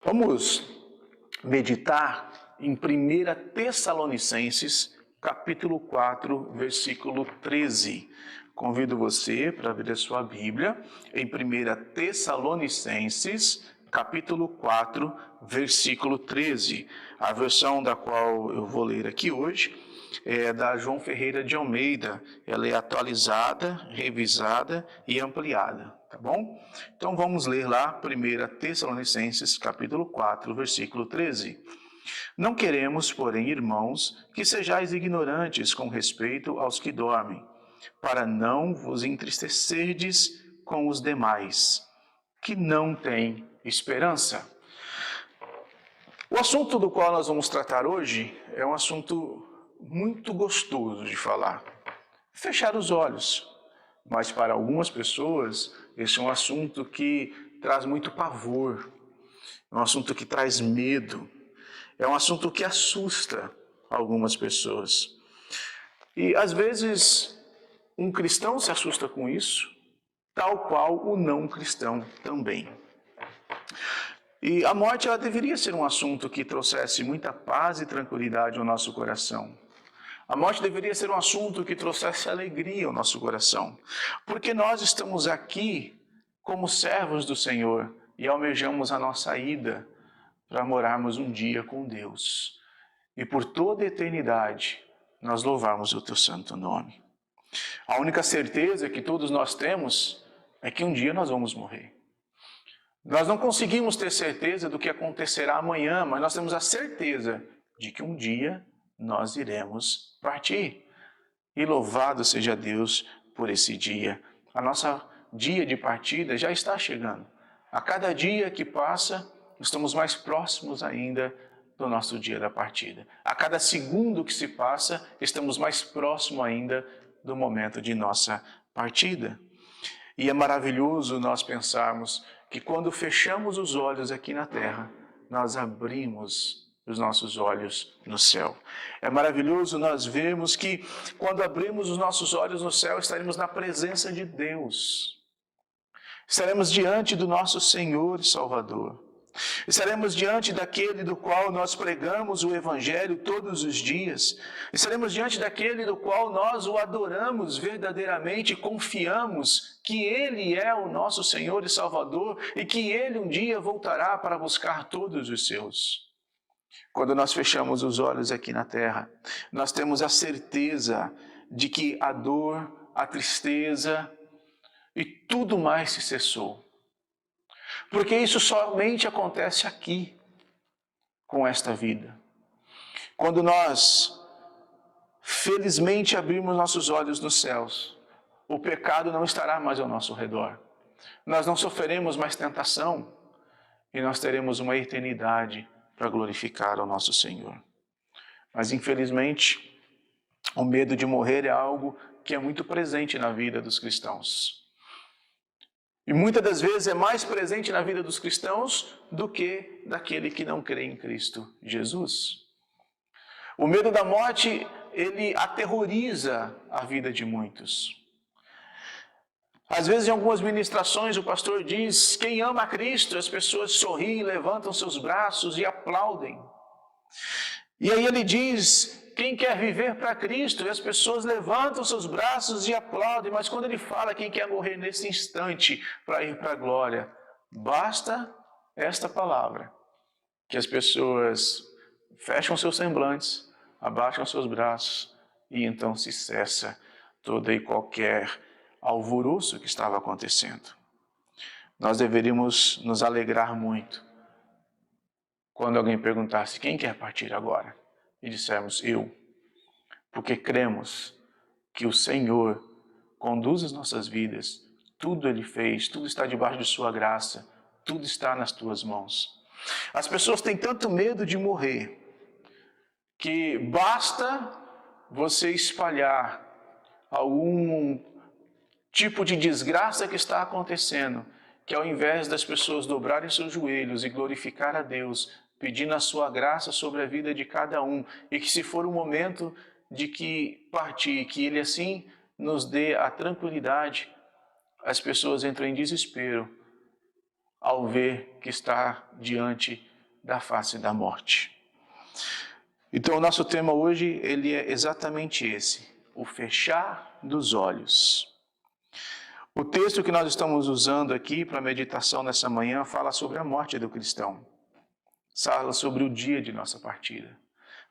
Vamos meditar em 1 Tessalonicenses, capítulo 4, versículo 13. Convido você para abrir a sua Bíblia em 1 Tessalonicenses, capítulo 4, versículo 13. A versão da qual eu vou ler aqui hoje é da João Ferreira de Almeida. Ela é atualizada, revisada e ampliada, tá bom? Então vamos ler lá 1 Tessalonicenses, capítulo 4, versículo 13. Não queremos, porém, irmãos, que sejais ignorantes com respeito aos que dormem, para não vos entristecerdes com os demais, que não têm esperança. O assunto do qual nós vamos tratar hoje é um assunto muito gostoso de falar. Fechar os olhos. Mas para algumas pessoas, esse é um assunto que traz muito pavor. É um assunto que traz medo. É um assunto que assusta algumas pessoas. E às vezes um cristão se assusta com isso, tal qual o não cristão também. E a morte ela deveria ser um assunto que trouxesse muita paz e tranquilidade ao nosso coração. A morte deveria ser um assunto que trouxesse alegria ao nosso coração, porque nós estamos aqui como servos do Senhor e almejamos a nossa ida para morarmos um dia com Deus. E por toda a eternidade, nós louvarmos o teu santo nome. A única certeza que todos nós temos é que um dia nós vamos morrer. Nós não conseguimos ter certeza do que acontecerá amanhã, mas nós temos a certeza de que um dia nós iremos partir. E louvado seja Deus por esse dia. A nossa dia de partida já está chegando. A cada dia que passa, estamos mais próximos ainda do nosso dia da partida. A cada segundo que se passa, estamos mais próximos ainda do momento de nossa partida. E é maravilhoso nós pensarmos que quando fechamos os olhos aqui na terra, nós abrimos os nossos olhos no céu. É maravilhoso nós vermos que quando abrimos os nossos olhos no céu, estaremos na presença de Deus. Estaremos diante do nosso Senhor e Salvador. Estaremos diante daquele do qual nós pregamos o Evangelho todos os dias. Estaremos diante daquele do qual nós o adoramos verdadeiramente e confiamos que Ele é o nosso Senhor e Salvador e que Ele um dia voltará para buscar todos os seus. Quando nós fechamos os olhos aqui na terra, nós temos a certeza de que a dor, a tristeza e tudo mais se cessou. Porque isso somente acontece aqui, com esta vida. Quando nós, felizmente, abrimos nossos olhos nos céus, o pecado não estará mais ao nosso redor. Nós não sofreremos mais tentação e nós teremos uma eternidade para glorificar ao nosso Senhor. Mas, infelizmente, o medo de morrer é algo que é muito presente na vida dos cristãos. E muitas das vezes é mais presente na vida dos cristãos do que daquele que não crê em Cristo Jesus. O medo da morte, ele aterroriza a vida de muitos. Às vezes, em algumas ministrações, o pastor diz: quem ama a Cristo, as pessoas sorriem, levantam seus braços e aplaudem. E aí ele diz: quem quer viver para Cristo? E as pessoas levantam seus braços e aplaudem. Mas quando ele fala quem quer morrer nesse instante para ir para a glória, basta esta palavra, que as pessoas fecham seus semblantes, abaixam seus braços e então se cessa toda e qualquer alvoroço que estava acontecendo. Nós deveríamos nos alegrar muito quando alguém perguntasse: quem quer partir agora? E dissermos: eu. Porque cremos que o Senhor conduz as nossas vidas, tudo Ele fez, tudo está debaixo de sua graça, tudo está nas tuas mãos. As pessoas têm tanto medo de morrer, que basta você espalhar algum tipo de desgraça que está acontecendo, que ao invés das pessoas dobrarem seus joelhos e glorificar a Deus, pedindo a sua graça sobre a vida de cada um, e que se for o momento de que partir, que Ele assim nos dê a tranquilidade, as pessoas entram em desespero ao ver que está diante da face da morte. Então o nosso tema hoje, ele é exatamente esse, o fechar dos olhos. O texto que nós estamos usando aqui para a meditação nessa manhã fala sobre a morte do cristão. Fala sobre o dia de nossa partida.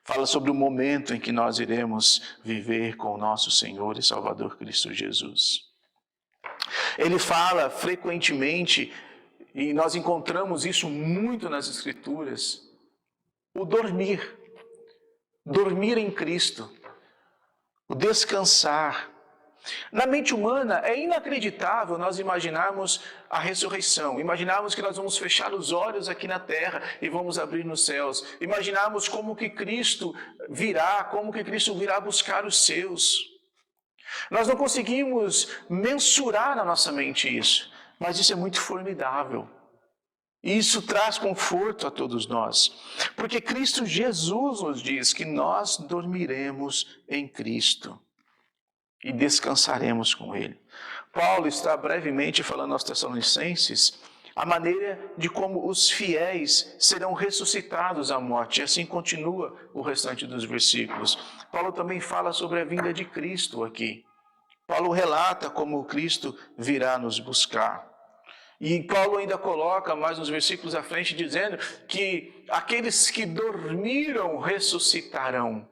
Fala sobre o momento em que nós iremos viver com o nosso Senhor e Salvador Cristo Jesus. Ele fala frequentemente, e nós encontramos isso muito nas Escrituras, o dormir. Dormir em Cristo. O descansar. Na mente humana é inacreditável nós imaginarmos a ressurreição, imaginarmos que nós vamos fechar os olhos aqui na terra e vamos abrir nos céus, imaginarmos como que Cristo virá buscar os seus. Nós não conseguimos mensurar na nossa mente isso, mas isso é muito formidável. E isso traz conforto a todos nós, porque Cristo Jesus nos diz que nós dormiremos em Cristo e descansaremos com Ele. Paulo está brevemente falando aos Tessalonicenses a maneira de como os fiéis serão ressuscitados à morte. E assim continua o restante dos versículos. Paulo também fala sobre a vinda de Cristo aqui. Paulo relata como Cristo virá nos buscar. E Paulo ainda coloca mais uns versículos à frente dizendo que aqueles que dormiram ressuscitarão.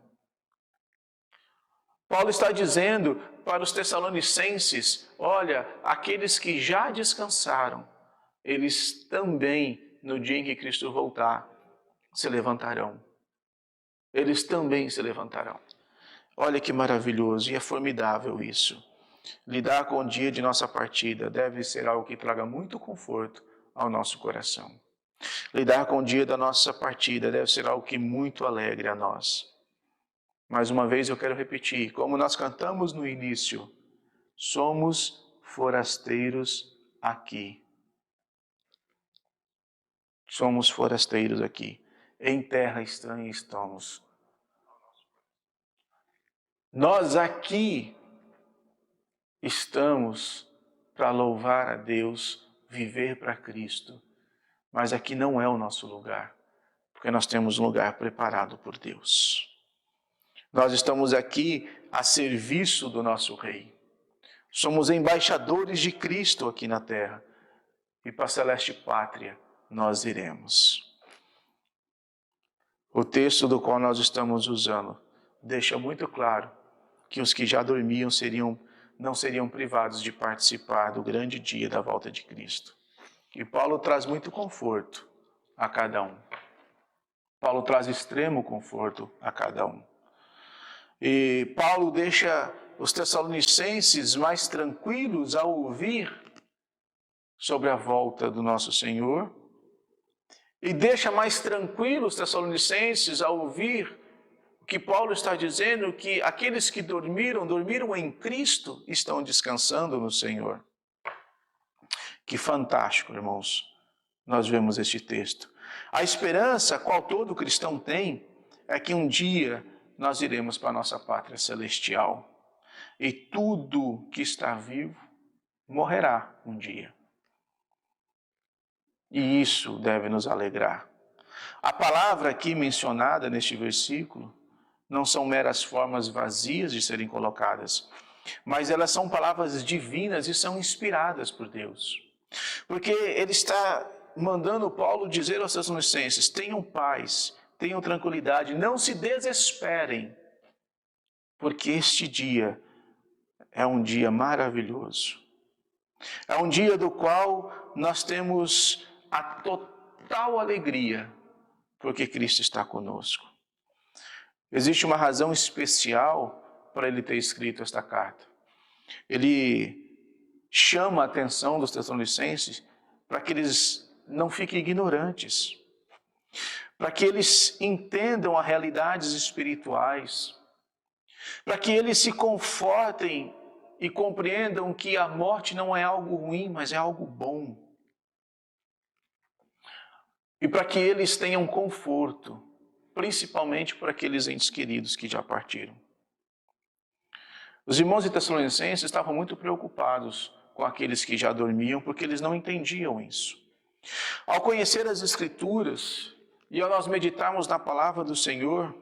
Paulo está dizendo para os Tessalonicenses, olha, aqueles que já descansaram, eles também, no dia em que Cristo voltar, se levantarão. Eles também se levantarão. Olha que maravilhoso e é formidável isso. Lidar com o dia de nossa partida deve ser algo que traga muito conforto ao nosso coração. Lidar com o dia da nossa partida deve ser algo que muito alegre a nós. Mais uma vez eu quero repetir, como nós cantamos no início, somos forasteiros aqui. Somos forasteiros aqui. Em terra estranha estamos. Nós aqui estamos para louvar a Deus, viver para Cristo. Mas aqui não é o nosso lugar, porque nós temos um lugar preparado por Deus. Nós estamos aqui a serviço do nosso Rei. Somos embaixadores de Cristo aqui na terra. E para a celeste pátria nós iremos. O texto do qual nós estamos usando deixa muito claro que os que já dormiam não seriam privados de participar do grande dia da volta de Cristo. E Paulo traz muito conforto a cada um. Paulo traz extremo conforto a cada um. E Paulo deixa os Tessalonicenses mais tranquilos ao ouvir sobre a volta do nosso Senhor. E deixa mais tranquilos os Tessalonicenses ao ouvir o que Paulo está dizendo, que aqueles que dormiram em Cristo, estão descansando no Senhor. Que fantástico, irmãos, nós vemos este texto. A esperança, qual todo cristão tem, é que um dia nós iremos para a nossa pátria celestial. E tudo que está vivo morrerá um dia. E isso deve nos alegrar. A palavra aqui mencionada neste versículo não são meras formas vazias de serem colocadas, mas elas são palavras divinas e são inspiradas por Deus. Porque ele está mandando Paulo dizer aos Tessalonicenses, tenham paz, tenham tranquilidade, não se desesperem, porque este dia é um dia maravilhoso. É um dia do qual nós temos a total alegria, porque Cristo está conosco. Existe uma razão especial para ele ter escrito esta carta. Ele chama a atenção dos Tessalonicenses para que eles não fiquem ignorantes, para que eles entendam as realidades espirituais, para que eles se confortem e compreendam que a morte não é algo ruim, mas é algo bom. E para que eles tenham conforto, principalmente para aqueles entes queridos que já partiram. Os irmãos de Tessalonicenses estavam muito preocupados com aqueles que já dormiam, porque eles não entendiam isso. Ao conhecer as Escrituras, e ao nós meditarmos na palavra do Senhor,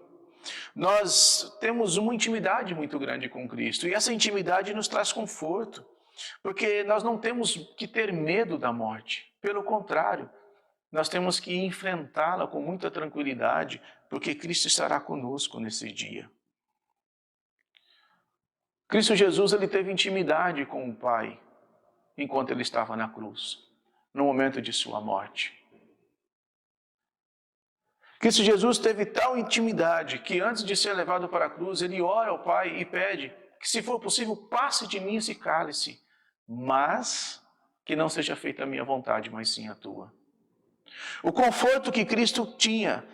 nós temos uma intimidade muito grande com Cristo. E essa intimidade nos traz conforto, porque nós não temos que ter medo da morte. Pelo contrário, nós temos que enfrentá-la com muita tranquilidade, porque Cristo estará conosco nesse dia. Cristo Jesus, ele teve intimidade com o Pai enquanto ele estava na cruz, no momento de sua morte. Cristo Jesus teve tal intimidade que antes de ser levado para a cruz, ele ora ao Pai e pede que, se for possível, passe de mim esse cálice, mas que não seja feita a minha vontade, mas sim a tua. O conforto que Cristo tinha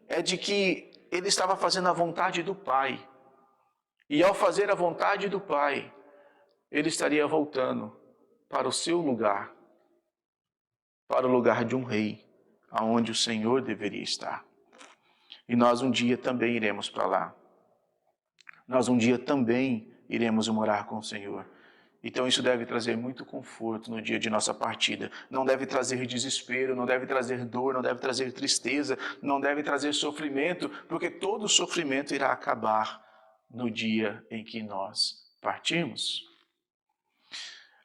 é de que ele estava fazendo a vontade do Pai. E ao fazer a vontade do Pai, ele estaria voltando para o seu lugar, para o lugar de um rei, aonde o Senhor deveria estar. E nós um dia também iremos para lá. Nós um dia também iremos morar com o Senhor. Então isso deve trazer muito conforto no dia de nossa partida. Não deve trazer desespero, não deve trazer dor, não deve trazer tristeza, não deve trazer sofrimento, porque todo sofrimento irá acabar no dia em que nós partimos.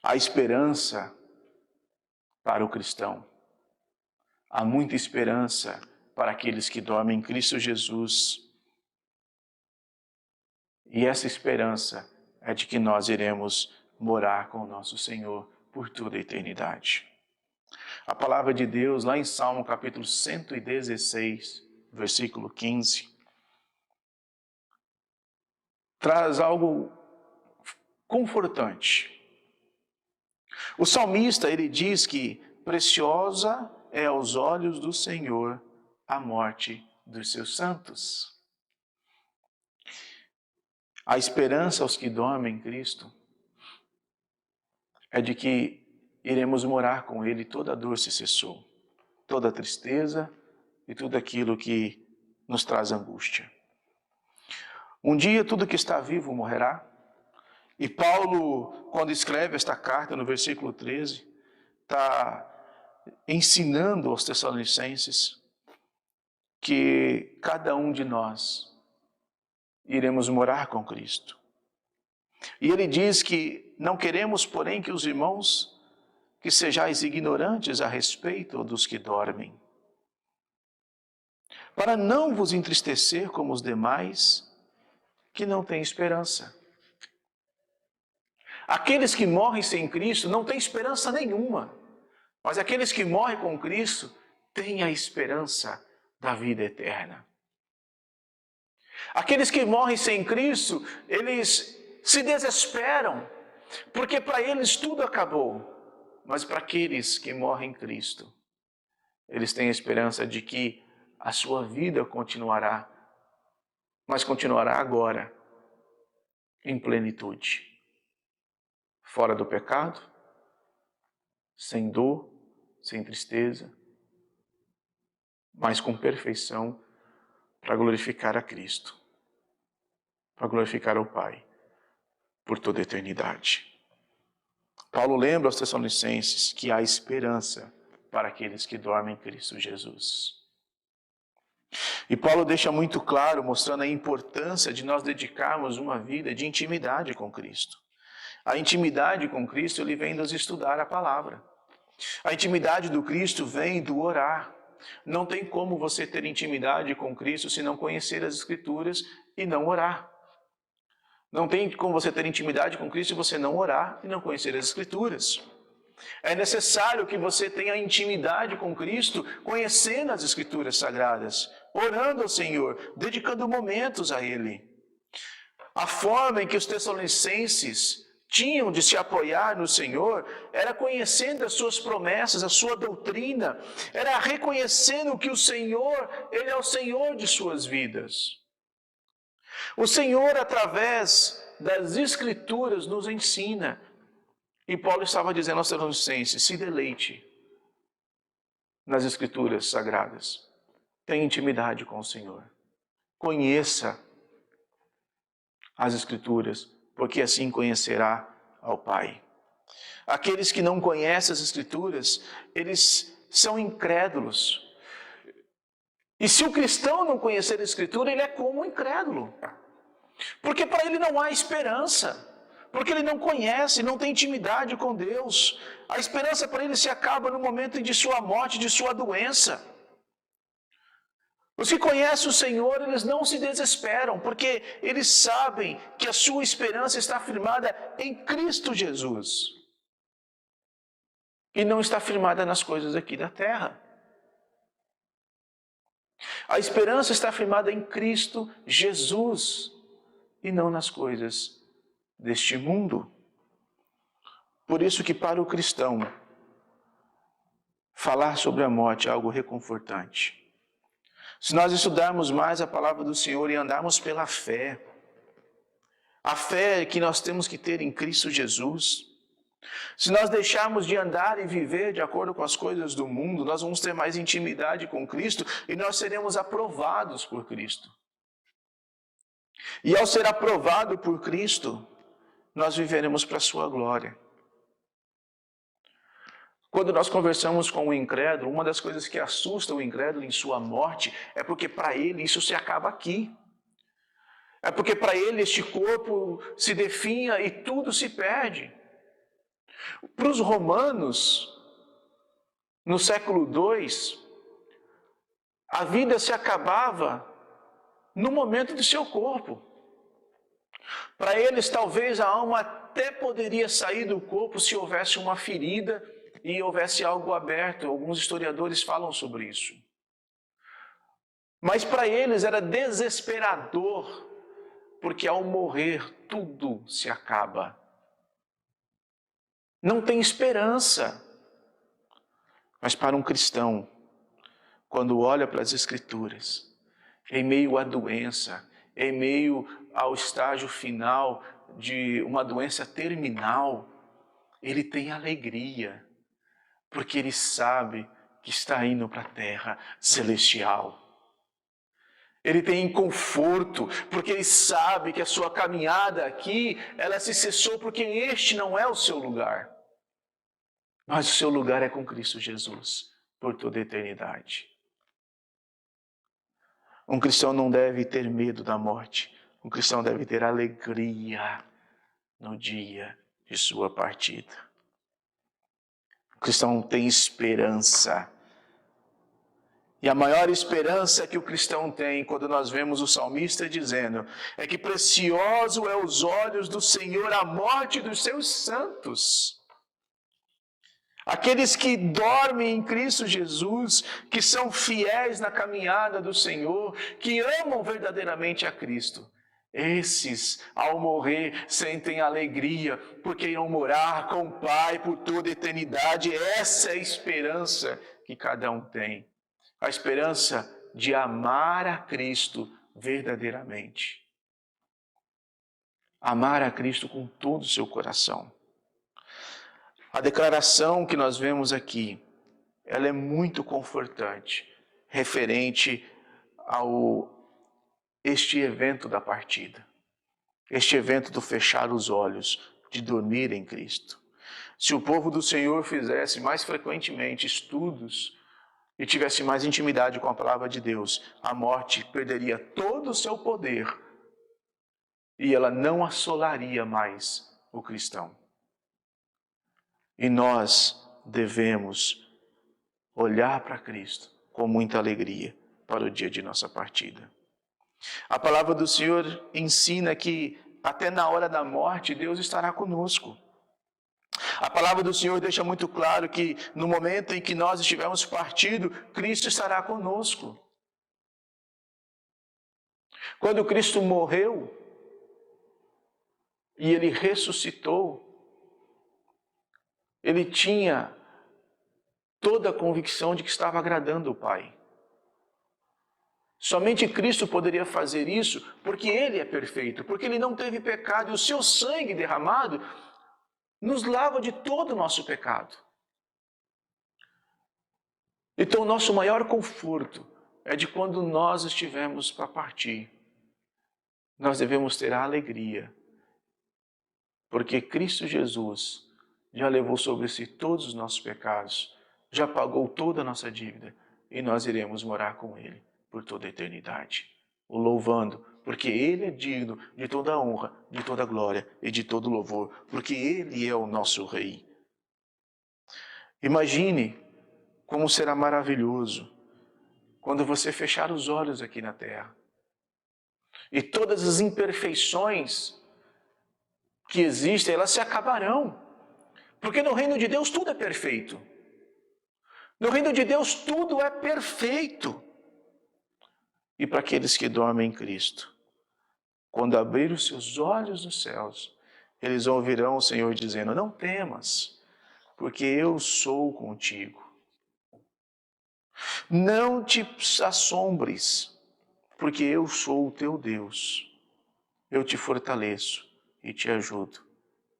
Há esperança para o cristão. Há muita esperança para aqueles que dormem em Cristo Jesus. E essa esperança é de que nós iremos morar com o nosso Senhor por toda a eternidade. A palavra de Deus, lá em Salmo capítulo 116, versículo 15, traz algo confortante. O salmista, ele diz que preciosa é aos olhos do Senhor a morte dos seus santos. A esperança aos que dormem em Cristo é de que iremos morar com Ele, toda a dor se cessou, toda a tristeza e tudo aquilo que nos traz angústia. Um dia tudo que está vivo morrerá, e Paulo, quando escreve esta carta no versículo 13, está ensinando aos Tessalonicenses que cada um de nós iremos morar com Cristo. E ele diz que não queremos, porém, que os irmãos que sejais ignorantes a respeito dos que dormem, para não vos entristecer como os demais que não têm esperança. Aqueles que morrem sem Cristo não têm esperança nenhuma, mas aqueles que morrem com Cristo têm a esperança da vida eterna. Aqueles que morrem sem Cristo, eles se desesperam, porque para eles tudo acabou. Mas para aqueles que morrem em Cristo, eles têm a esperança de que a sua vida continuará, mas continuará agora em plenitude. Fora do pecado, sem dor, sem tristeza, mas com perfeição para glorificar a Cristo, para glorificar ao Pai, por toda a eternidade. Paulo lembra aos Tessalonicenses que há esperança para aqueles que dormem em Cristo Jesus. E Paulo deixa muito claro, mostrando a importância de nós dedicarmos uma vida de intimidade com Cristo. A intimidade com Cristo, ele vem nos estudar a palavra. A intimidade do Cristo vem do orar. Não tem como você ter intimidade com Cristo se não conhecer as Escrituras e não orar. Não tem como você ter intimidade com Cristo se você não orar e não conhecer as Escrituras. É necessário que você tenha intimidade com Cristo, conhecendo as Escrituras Sagradas, orando ao Senhor, dedicando momentos a Ele. A forma em que os Tessalonicenses tinham de se apoiar no Senhor era conhecendo as suas promessas, a sua doutrina, era reconhecendo que o Senhor, Ele é o Senhor de suas vidas. O Senhor, através das Escrituras, nos ensina. E Paulo estava dizendo aos Tessalonicenses: se deleite nas Escrituras Sagradas. Tenha intimidade com o Senhor. Conheça as Escrituras, porque assim conhecerá ao Pai. Aqueles que não conhecem as Escrituras, eles são incrédulos. E se o cristão não conhecer a Escritura, ele é como um incrédulo. Porque para ele não há esperança. Porque ele não conhece, não tem intimidade com Deus. A esperança para ele se acaba no momento de sua morte, de sua doença. Os que conhecem o Senhor, eles não se desesperam, porque eles sabem que a sua esperança está firmada em Cristo Jesus. E não está firmada nas coisas aqui da terra. A esperança está firmada em Cristo Jesus e não nas coisas deste mundo. Por isso que para o cristão, falar sobre a morte é algo reconfortante. Se nós estudarmos mais a palavra do Senhor e andarmos pela fé, a fé que nós temos que ter em Cristo Jesus, se nós deixarmos de andar e viver de acordo com as coisas do mundo, nós vamos ter mais intimidade com Cristo e nós seremos aprovados por Cristo. E ao ser aprovado por Cristo, nós viveremos para a sua glória. Quando nós conversamos com o incrédulo, uma das coisas que assusta o incrédulo em sua morte é porque para ele isso se acaba aqui. É porque para ele este corpo se definha e tudo se perde. Para os romanos, no século II, a vida se acabava no momento de seu corpo. Para eles, talvez a alma até poderia sair do corpo se houvesse uma ferida e houvesse algo aberto. Alguns historiadores falam sobre isso. Mas para eles era desesperador, porque ao morrer tudo se acaba. Não tem esperança. Mas para um cristão, quando olha para as Escrituras, em meio à doença, em meio ao estágio final de uma doença terminal, ele tem alegria, porque ele sabe que está indo para a terra celestial. Ele tem conforto, porque ele sabe que a sua caminhada aqui, ela se cessou porque este não é o seu lugar. Mas o seu lugar é com Cristo Jesus, por toda a eternidade. Um cristão não deve ter medo da morte. Um cristão deve ter alegria no dia de sua partida. O cristão tem esperança. E a maior esperança que o cristão tem, quando nós vemos o salmista dizendo, é que precioso é os olhos do Senhor a morte dos seus santos. Aqueles que dormem em Cristo Jesus, que são fiéis na caminhada do Senhor, que amam verdadeiramente a Cristo. Esses, ao morrer, sentem alegria, porque irão morar com o Pai por toda a eternidade. Essa é a esperança que cada um tem. A esperança de amar a Cristo verdadeiramente. Amar a Cristo com todo o seu coração. A declaração que nós vemos aqui, ela é muito confortante, referente este evento da partida. Este evento do fechar os olhos, de dormir em Cristo. Se o povo do Senhor fizesse mais frequentemente estudos e tivesse mais intimidade com a palavra de Deus, a morte perderia todo o seu poder e ela não assolaria mais o cristão. E nós devemos olhar para Cristo com muita alegria para o dia de nossa partida. A palavra do Senhor ensina que até na hora da morte Deus estará conosco. A palavra do Senhor deixa muito claro que no momento em que nós estivermos partido, Cristo estará conosco. Quando Cristo morreu e Ele ressuscitou, Ele tinha toda a convicção de que estava agradando o Pai. Somente Cristo poderia fazer isso porque Ele é perfeito, porque Ele não teve pecado e o seu sangue derramado nos lava de todo o nosso pecado. Então, o nosso maior conforto é de quando nós estivermos para partir. Nós devemos ter a alegria, porque Cristo Jesus já levou sobre si todos os nossos pecados, já pagou toda a nossa dívida e nós iremos morar com Ele por toda a eternidade, o louvando, porque Ele é digno de toda a honra, de toda a glória e de todo o louvor, porque Ele é o nosso Rei. Imagine como será maravilhoso quando você fechar os olhos aqui na terra e todas as imperfeições que existem, elas se acabarão. Porque no reino de Deus tudo é perfeito. No reino de Deus tudo é perfeito. E para aqueles que dormem em Cristo, quando abrir os seus olhos nos céus, eles ouvirão o Senhor dizendo: não temas, porque eu sou contigo. Não te assombres, porque eu sou o teu Deus. Eu te fortaleço e te ajudo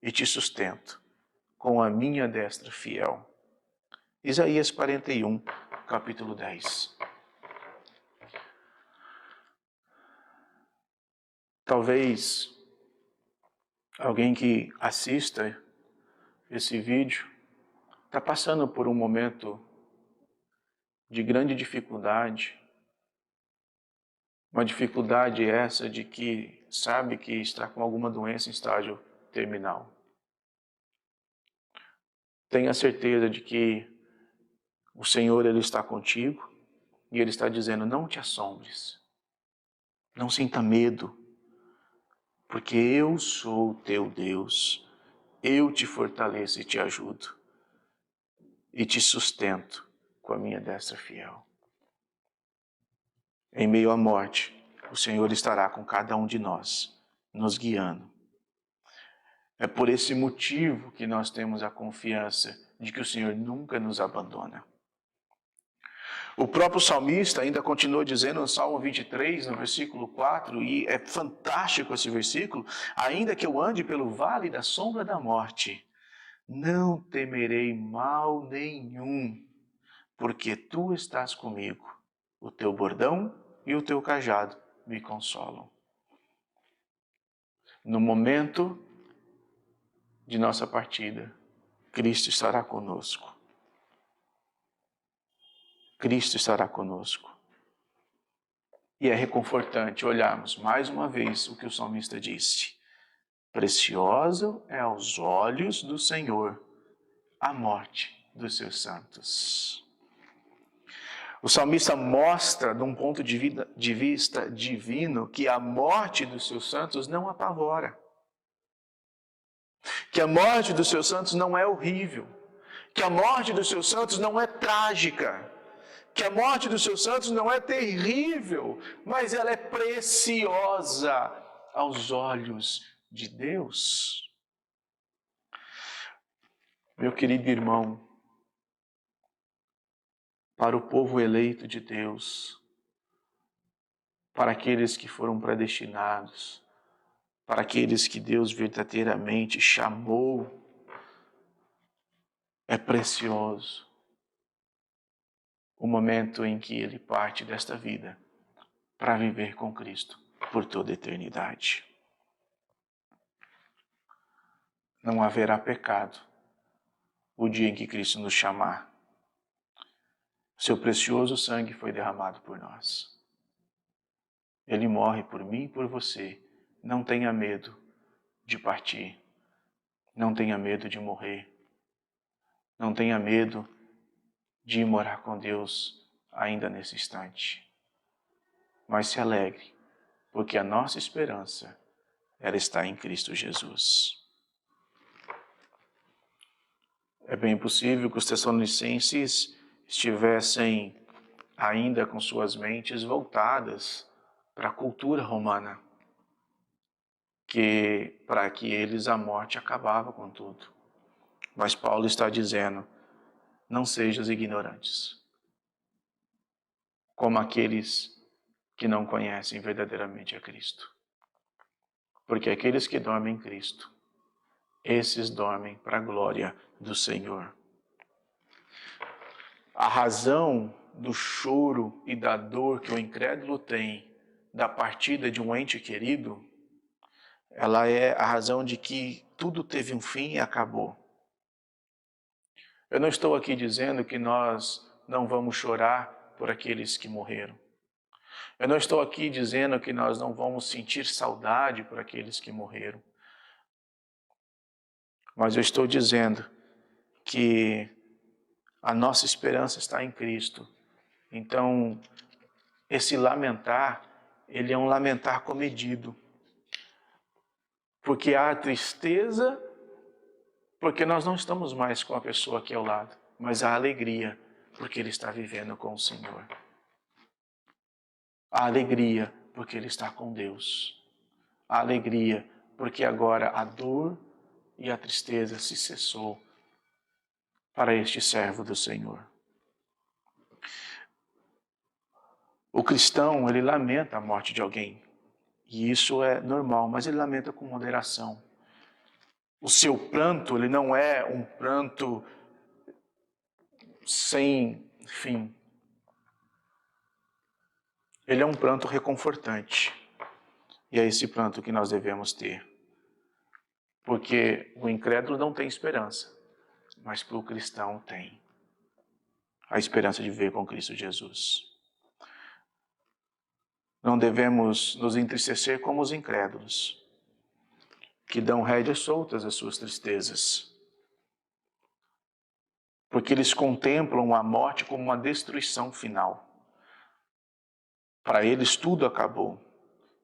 e te sustento com a minha destra fiel. Isaías 41, capítulo 10. Talvez alguém que assista esse vídeo está passando por um momento de grande dificuldade, uma dificuldade essa de que sabe que está com alguma doença em estágio terminal. Tenha certeza de que o Senhor Ele está contigo e Ele está dizendo: não te assombres, não sinta medo, porque eu sou o teu Deus, eu te fortaleço e te ajudo e te sustento com a minha destra fiel. Em meio à morte, o Senhor estará com cada um de nós, nos guiando. É por esse motivo que nós temos a confiança de que o Senhor nunca nos abandona. O próprio salmista ainda continua dizendo no Salmo 23, no versículo 4, e é fantástico esse versículo: ainda que eu ande pelo vale da sombra da morte, não temerei mal nenhum, porque tu estás comigo. O teu bordão e o teu cajado me consolam. No momento de nossa partida, Cristo estará conosco. Cristo estará conosco. E é reconfortante olharmos mais uma vez o que o salmista disse: precioso é aos olhos do Senhor a morte dos seus santos. O salmista mostra, de um ponto de vista divino, que a morte dos seus santos não apavora. Que a morte dos seus santos não é horrível. Que a morte dos seus santos não é trágica. Que a morte dos seus santos não é terrível, mas ela é preciosa aos olhos de Deus. Meu querido irmão, para o povo eleito de Deus, para aqueles que foram predestinados, para aqueles que Deus verdadeiramente chamou, é precioso o momento em que ele parte desta vida para viver com Cristo por toda a eternidade. Não haverá pecado o dia em que Cristo nos chamar. Seu precioso sangue foi derramado por nós. Ele morre por mim e por você. Não tenha medo de partir. Não tenha medo de morrer. Não tenha medo de ir morar com Deus ainda nesse instante. Mas se alegre, porque a nossa esperança, ela está em Cristo Jesus. É bem possível que os tessalonicenses estivessem ainda com suas mentes voltadas para a cultura romana, que para que eles a morte acabava com tudo. Mas Paulo está dizendo: não sejam ignorantes, como aqueles que não conhecem verdadeiramente a Cristo. Porque aqueles que dormem em Cristo, esses dormem para a glória do Senhor. A razão do choro e da dor que o incrédulo tem da partida de um ente querido, ela é a razão de que tudo teve um fim e acabou. Eu não estou aqui dizendo que nós não vamos chorar por aqueles que morreram. Eu não estou aqui dizendo que nós não vamos sentir saudade por aqueles que morreram. Mas eu estou dizendo que a nossa esperança está em Cristo. Então, esse lamentar, ele é um lamentar comedido. Porque há tristeza, porque nós não estamos mais com a pessoa aqui ao lado. Mas há alegria, porque ele está vivendo com o Senhor. Há alegria, porque ele está com Deus. Há alegria, porque agora a dor e a tristeza se cessou para este servo do Senhor. O cristão, ele lamenta a morte de alguém. E isso é normal, mas ele lamenta com moderação. O seu pranto, ele não é um pranto sem fim. Ele é um pranto reconfortante. E é esse pranto que nós devemos ter. Porque o incrédulo não tem esperança, mas para o cristão tem a esperança de viver com Cristo Jesus. Não devemos nos entristecer como os incrédulos, que dão rédeas soltas às suas tristezas, porque eles contemplam a morte como uma destruição final. Para eles tudo acabou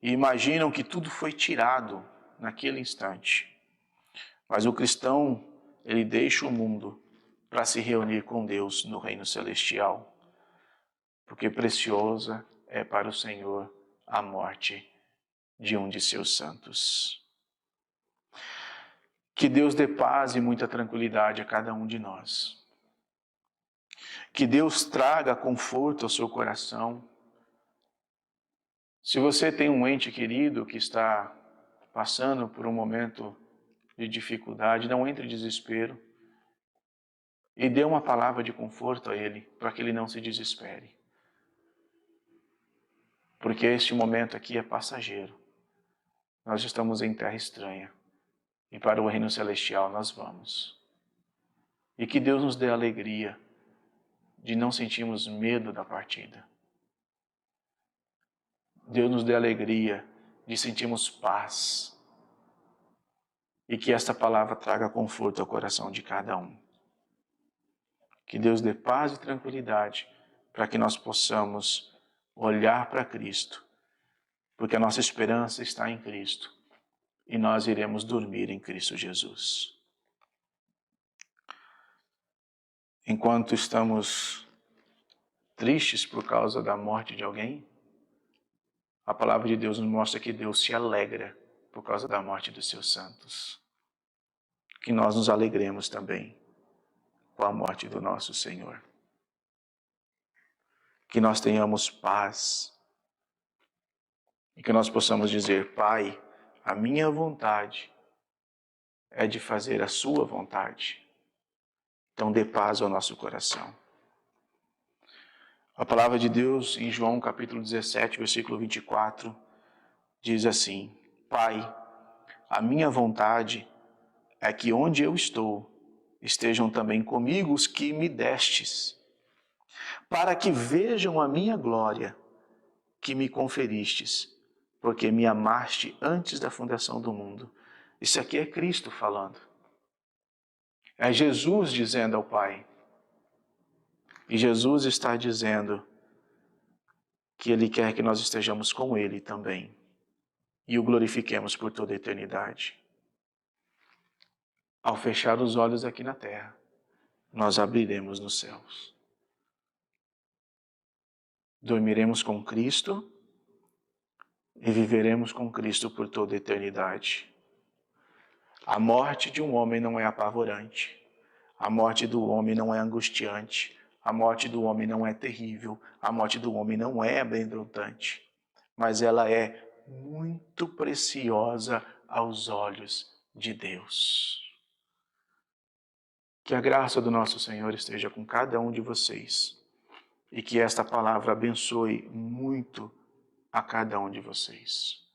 e imaginam que tudo foi tirado naquele instante. Mas o cristão, ele deixa o mundo para se reunir com Deus no reino celestial, porque preciosa é para o Senhor a morte de um de seus santos. Que Deus dê paz e muita tranquilidade a cada um de nós. Que Deus traga conforto ao seu coração. Se você tem um ente querido que está passando por um momento de dificuldade, não entre em desespero e dê uma palavra de conforto a ele, para que ele não se desespere. Porque este momento aqui é passageiro. Nós estamos em terra estranha e para o reino celestial nós vamos. E que Deus nos dê a alegria de não sentirmos medo da partida. Deus nos dê a alegria de sentirmos paz. E que esta palavra traga conforto ao coração de cada um. Que Deus dê paz e tranquilidade para que nós possamos olhar para Cristo, porque a nossa esperança está em Cristo e nós iremos dormir em Cristo Jesus. Enquanto estamos tristes por causa da morte de alguém, a palavra de Deus nos mostra que Deus se alegra por causa da morte dos seus santos. Que nós nos alegremos também com a morte do nosso Senhor. Que nós tenhamos paz e que nós possamos dizer: Pai, a minha vontade é de fazer a sua vontade. Então dê paz ao nosso coração. A palavra de Deus em João capítulo 17, versículo 24, diz assim: Pai, a minha vontade é que onde eu estou, estejam também comigo os que me destes, para que vejam a minha glória que me conferistes, porque me amaste antes da fundação do mundo. Isso aqui é Cristo falando. É Jesus dizendo ao Pai. E Jesus está dizendo que Ele quer que nós estejamos com Ele também e o glorifiquemos por toda a eternidade. Ao fechar os olhos aqui na terra, nós abriremos nos céus. Dormiremos com Cristo e viveremos com Cristo por toda a eternidade. A morte de um homem não é apavorante. A morte do homem não é angustiante. A morte do homem não é terrível. A morte do homem não é amedrontante. Mas ela é muito preciosa aos olhos de Deus. Que a graça do nosso Senhor esteja com cada um de vocês. E que esta palavra abençoe muito a cada um de vocês.